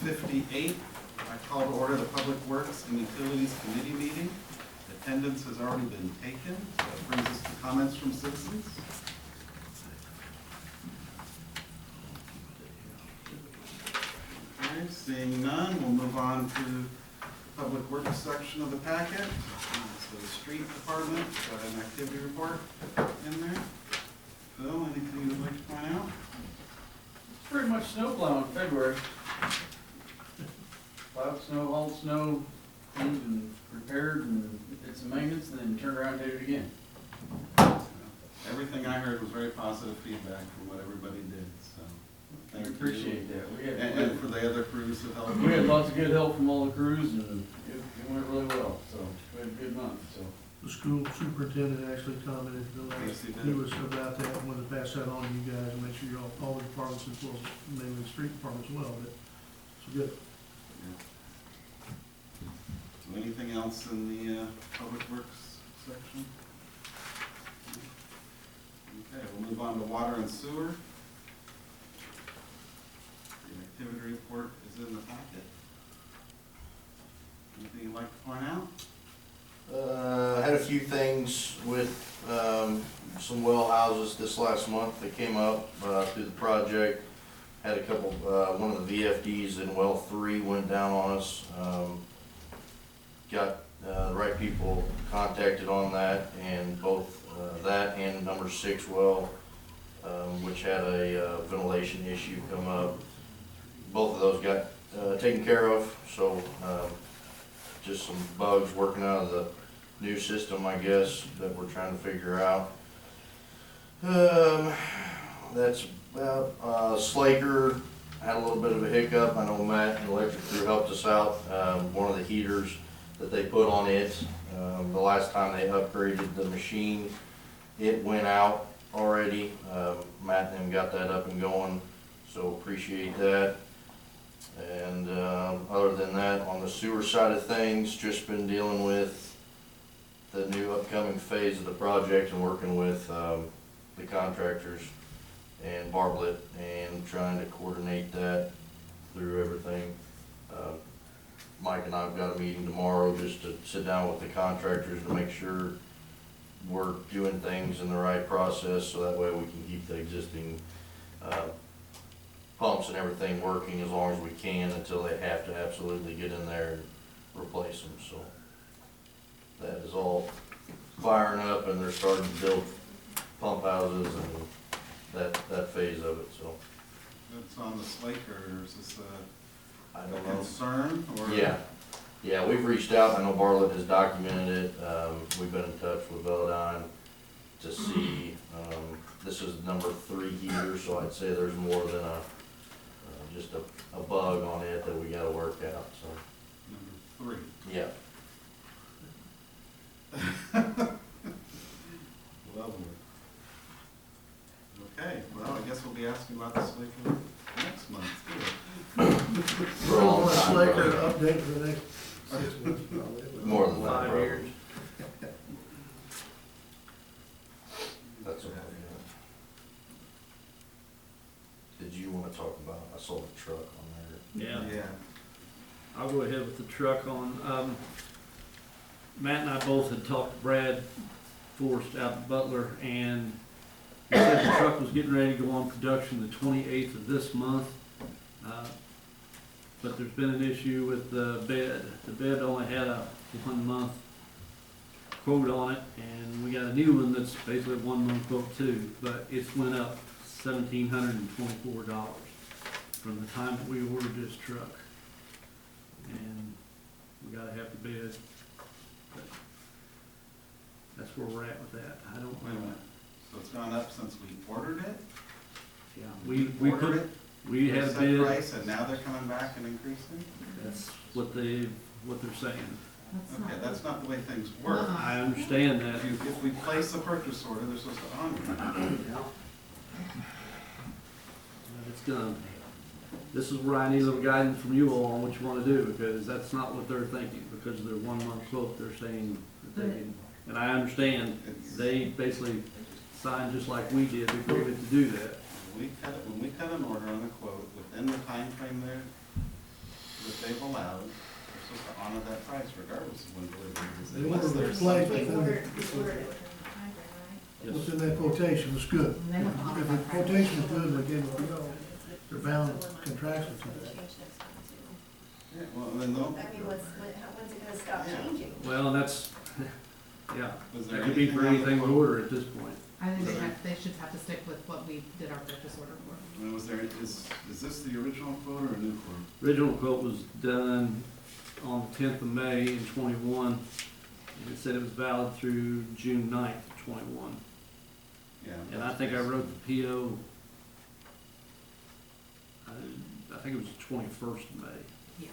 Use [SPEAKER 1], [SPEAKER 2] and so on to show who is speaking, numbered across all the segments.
[SPEAKER 1] 6:58. I call to order the Public Works and Utilities Committee meeting. Attendance has already been taken, so that brings us to comments from citizens. Okay, seeing none, we'll move on to the Public Works section of the packet. So the street department, got an activity report in there. Phil, anything you'd like to point out?
[SPEAKER 2] It's pretty much snow plowing in February. Plowed snow, hauled snow, cleaned and repaired and did some maintenance and then turned around and did it again.
[SPEAKER 1] Everything I heard was very positive feedback from what everybody did, so.
[SPEAKER 2] I appreciate that.
[SPEAKER 1] And for the other crews who helped.
[SPEAKER 2] We had lots of good help from all the crews and it went really well, so we had a good month, so.
[SPEAKER 3] The school superintendent actually commented,
[SPEAKER 1] Yes, he did.
[SPEAKER 3] he was about that, and wanted to pass that on to you guys and make sure all the departments, as well as mainly the street department as well, but it's good.
[SPEAKER 1] So anything else in the Public Works section? Okay, we'll move on to water and sewer. The activity report is in the packet. Anything you'd like to point out?
[SPEAKER 4] Had a few things with some well houses this last month that came up through the project. Had a couple, one of the VFDs in well 3 went down on us. Got the right people contacted on that, and both that and number 6 well, which had a ventilation issue come up. Both of those got taken care of, so just some bugs working out of the new system, I guess, that we're trying to figure out. That's about Slaker had a little bit of a hiccup. I know Matt and the electric crew helped us out. One of the heaters that they put on it, the last time they upgraded the machine, it went out already. Matt and them got that up and going, so appreciate that. And other than that, on the sewer side of things, just been dealing with the new upcoming phase of the project and working with the contractors and Barblet and trying to coordinate that through everything. Mike and I have got a meeting tomorrow just to sit down with the contractors to make sure we're doing things in the right process, so that way we can keep the existing pumps and everything working as long as we can until they have to absolutely get in there and replace them. So that is all firing up, and they're starting to build pump houses and that phase of it. So
[SPEAKER 1] It's on the Slaker, or is this
[SPEAKER 4] I
[SPEAKER 1] a
[SPEAKER 4] don't know.
[SPEAKER 1] concern? Or?
[SPEAKER 4] Yeah, we've reached out. I know Bartlett has documented it. We've been in touch with Velodyne to see. This is number 3 heater, so I'd say there's more than just a bug on it that we got to work out. So
[SPEAKER 1] Number 3.
[SPEAKER 4] yeah.
[SPEAKER 1] Lovely. Okay, well, I guess we'll be asking about the Slaker next month, too.
[SPEAKER 3] We're on a Slaker update for the next 6 months, probably.
[SPEAKER 4] More than that,
[SPEAKER 2] 5
[SPEAKER 4] probably.
[SPEAKER 2] years.
[SPEAKER 4] That's okay. Did you want to talk about? I saw the truck on there.
[SPEAKER 1] Yeah.
[SPEAKER 5] I'll go ahead with the truck on. Matt and I both had talked to Brad Forrest out at Butler, and he said the truck was getting ready to go on production the 28th of this month. But there's been an issue with the bed. The bed only had a 1-month quote on it, and we got a new one that's basically a 1-month quote too, but it's went up $1,724 from the time that we ordered this truck. And we gotta have the bed. But that's where we're at with that. I don't
[SPEAKER 1] Wait a minute. So it's gone up since we ordered it?
[SPEAKER 5] Yeah, we
[SPEAKER 1] ordered
[SPEAKER 5] put,
[SPEAKER 1] it,
[SPEAKER 5] we had a
[SPEAKER 1] set
[SPEAKER 5] bid.
[SPEAKER 1] price, and now they're coming back and increasing?
[SPEAKER 5] That's what they're saying.
[SPEAKER 1] Okay, that's not the way things work.
[SPEAKER 5] I understand that.
[SPEAKER 1] If we place a purchase order, they're supposed to honor it.
[SPEAKER 5] It's gonna, this is where I need a little guidance from you all on what you wanna do, because that's not what they're thinking, because of their 1-month quote, they're saying that they can, and I understand, they basically signed just like we did, the agreement to do that.
[SPEAKER 1] When we cut an order on the quote, within the time frame there, they've allowed, they're supposed to honor that price regardless of when delivery is.
[SPEAKER 3] The
[SPEAKER 1] Unless
[SPEAKER 3] order
[SPEAKER 1] there's
[SPEAKER 3] reflects
[SPEAKER 1] something.
[SPEAKER 3] within
[SPEAKER 6] ordered it within the hybrid, right?
[SPEAKER 3] what's in that quotation was good.
[SPEAKER 6] And they went on
[SPEAKER 3] If the
[SPEAKER 6] that price.
[SPEAKER 3] quotation is good, and they gave it, they're bound contractually to that.
[SPEAKER 1] Yeah, well, then they'll.
[SPEAKER 7] I mean, when's it gonna stop
[SPEAKER 1] Yeah.
[SPEAKER 7] changing?
[SPEAKER 5] Well, and that's, yeah,
[SPEAKER 1] Was there
[SPEAKER 5] that could be for
[SPEAKER 1] anything
[SPEAKER 5] anything
[SPEAKER 1] on the
[SPEAKER 5] we
[SPEAKER 1] quote?
[SPEAKER 5] order at this point.
[SPEAKER 8] I think they should have to stick with what we did our purchase order for.
[SPEAKER 1] I mean, was there, is this the original quote or a new quote?
[SPEAKER 5] Original quote was done on the 10th of May in '21, and it said it was valid through June 9th, '21.
[SPEAKER 1] Yeah.
[SPEAKER 5] And I think I wrote the PO, I think it was the 21st of May.
[SPEAKER 8] Yeah.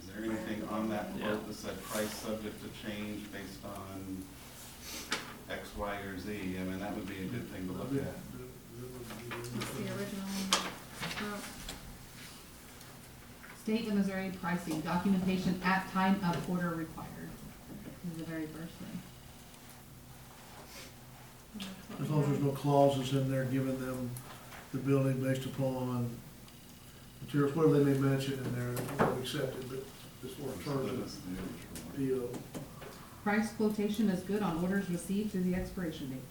[SPEAKER 1] Is there anything on that
[SPEAKER 5] Yeah.
[SPEAKER 1] quote that said price subject to change based on X, Y, or Z? I mean, that would be a good thing to look at.
[SPEAKER 8] What's the original? State of Missouri pricing, documentation at time of order required, is the very first thing.
[SPEAKER 3] As long as there's no clauses in there giving them the ability based upon materials, whatever they may mention in there, that we accepted, but as far as terms
[SPEAKER 1] That
[SPEAKER 3] of
[SPEAKER 1] is the original one.
[SPEAKER 3] the,
[SPEAKER 8] Price quotation is good on orders received through the expiration date.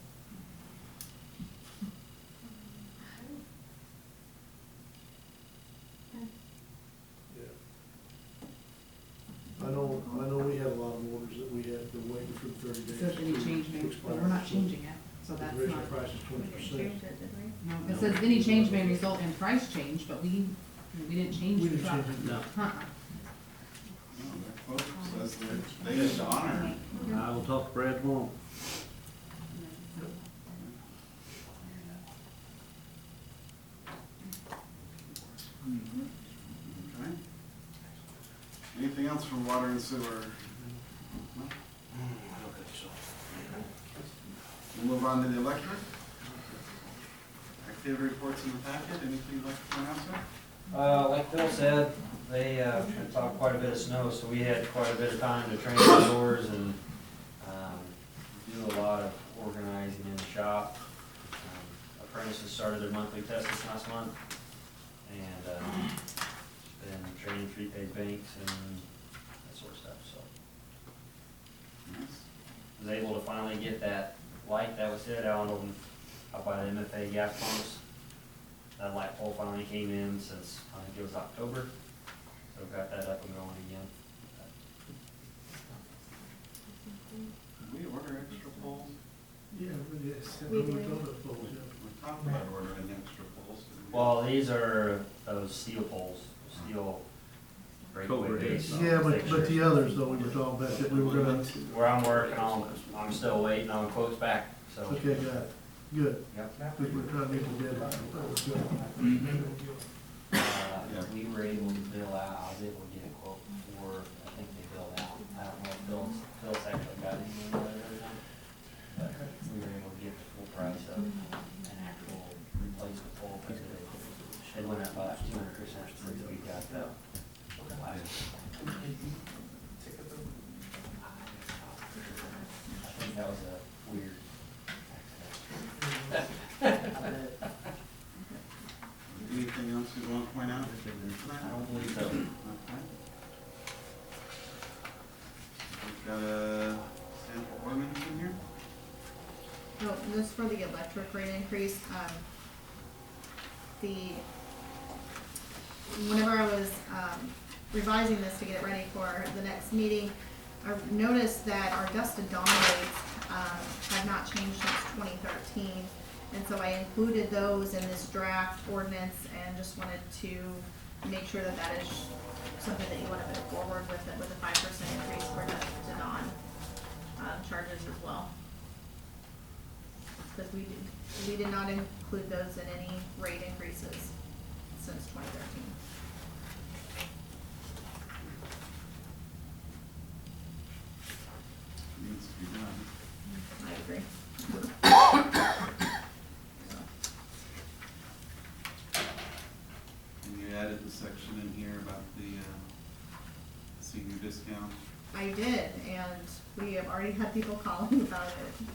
[SPEAKER 3] I know we had a lot of orders that we had been waiting for 30 days.
[SPEAKER 8] Says any change may, well, we're not changing it, so
[SPEAKER 3] The
[SPEAKER 8] that's
[SPEAKER 3] original
[SPEAKER 8] not.
[SPEAKER 3] price is
[SPEAKER 7] We
[SPEAKER 3] 20%.
[SPEAKER 7] didn't change it, did we?
[SPEAKER 8] No, it says any change may result in price change, but we didn't change
[SPEAKER 3] We
[SPEAKER 8] the
[SPEAKER 3] didn't
[SPEAKER 8] truck.
[SPEAKER 3] change it.
[SPEAKER 5] No,
[SPEAKER 8] Uh-uh.
[SPEAKER 1] No, their quote says they need to honor.
[SPEAKER 5] I will talk to Brad tomorrow.
[SPEAKER 1] Okay. Anything else from water and sewer? No? We'll move on to the electric. Activity reports in the packet, anything you'd like to point out, sir?
[SPEAKER 9] Like Phil said, they took off quite a bit of snow, so we had quite a bit of time to train outdoors and do a lot of organizing in the shop. Apprentices started their monthly testing last month, and been training prepaid banks and that sort of stuff, so.
[SPEAKER 1] Nice.
[SPEAKER 9] Was able to finally get that light that was hit out by the MFA gas pumps. That light pole finally came in since, I think it was October, so got that up and going again.
[SPEAKER 1] Did we order extra poles?
[SPEAKER 3] Yeah, we did.
[SPEAKER 7] We
[SPEAKER 3] We
[SPEAKER 7] did.
[SPEAKER 3] told those folks, yeah.
[SPEAKER 1] We talked about ordering extra poles. didn't we?
[SPEAKER 9] Well, these are those steel poles, steel breakaway
[SPEAKER 5] Cobra
[SPEAKER 9] base.
[SPEAKER 5] heads.
[SPEAKER 3] Yeah, but
[SPEAKER 9] fixtures.
[SPEAKER 3] the others though, we were talking about that we were gonna,
[SPEAKER 9] Where I'm working on, I'm still waiting on quotes back, so.
[SPEAKER 3] okay, got it, good.
[SPEAKER 9] Yep.
[SPEAKER 3] We were trying to meet the deadline. That was good.
[SPEAKER 9] We were able to bill out, I was able to get a quote for, I think they billed out, I don't know if Phil's actually got anything or whatever. But we were able to get the full price of an actual replacement pole, because it went up by 200% since we got the last. I think that was a weird accident.
[SPEAKER 1] Anything else you want to point out?
[SPEAKER 9] I don't believe so.
[SPEAKER 1] Okay. We've got a sample ordinance in here.
[SPEAKER 6] Oh, just for the electric rate increase, whenever I was, revising this to get it ready for the next meeting, I noticed that our dust and dawn rates, have not changed since 2013. And so I included those in this draft ordinance and just wanted to make sure that that is something that you want to move forward with, it with a 5% increase for dust to dawn, charges as well. Because we did not include those in any rate increases since 2013.
[SPEAKER 1] Needs to be done.
[SPEAKER 6] I agree.
[SPEAKER 1] And you added the section in here about the senior discount.
[SPEAKER 6] I did, and we have already had people calling about it.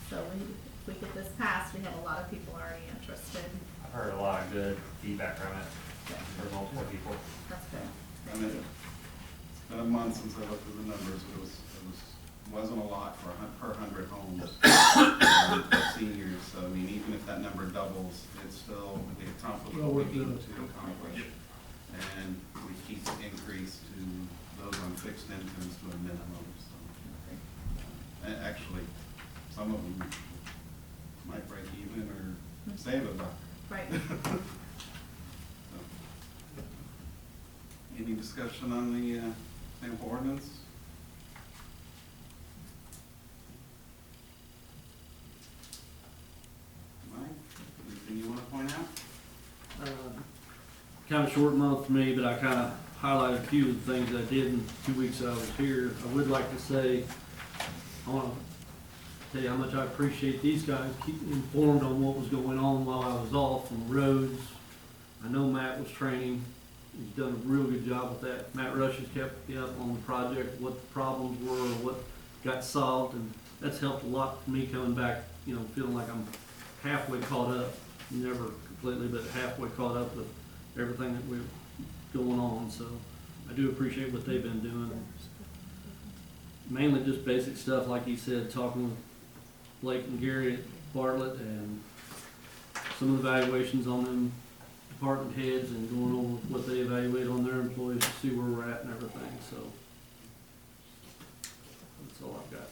[SPEAKER 6] So if we get this passed, we have a lot of people already interested.
[SPEAKER 9] I've heard a lot of good feedback from it, for multiple people.
[SPEAKER 6] That's good.
[SPEAKER 1] I mean, it's been a month since I looked at the numbers, wasn't a lot for per 100 homes, for seniors, so I mean, even if that number doubles, it's still, we accomplish
[SPEAKER 3] Well,
[SPEAKER 1] what
[SPEAKER 3] we're
[SPEAKER 1] we need
[SPEAKER 3] good.
[SPEAKER 1] to accomplish. And we keep the increase to those on fixed incomes to a minimum, so. And actually, some of them might break even or save a buck.
[SPEAKER 6] Right.
[SPEAKER 1] So, any discussion on the sample ordinance? Mike, anything you want to point out?
[SPEAKER 5] Kind of short month for me, but I kind of highlighted a few of the things I did in 2 weeks that I was here. I would like to say, I want to tell you how much I appreciate these guys keeping informed on what was going on while I was off on the roads. I know Matt was training. He's done a real good job with that. Matt Rush has kept me up on the project, what the problems were, what got solved, and that's helped a lot for me coming back, you know, feeling like I'm halfway caught up. Never completely, but halfway caught up with everything that we're going on, so I do appreciate what they've been doing. Mainly just basic stuff, like he said, talking with Blake and Gary at Bartlett, and some of the evaluations on them department heads, and going over what they evaluate on their employees to see where we're at and everything, so that's all I've got.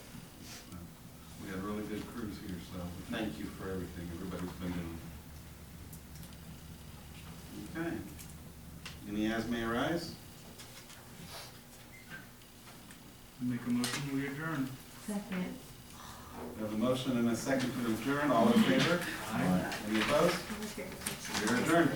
[SPEAKER 1] We had really good crews here, so thank you for everything everybody's been doing. Okay. Any as may arise?
[SPEAKER 2] Make a motion, we adjourn.
[SPEAKER 8] Second.
[SPEAKER 1] We have a motion and a second to adjourn. All in favor?
[SPEAKER 2] Aye.
[SPEAKER 1] Any opposed? We are adjourned.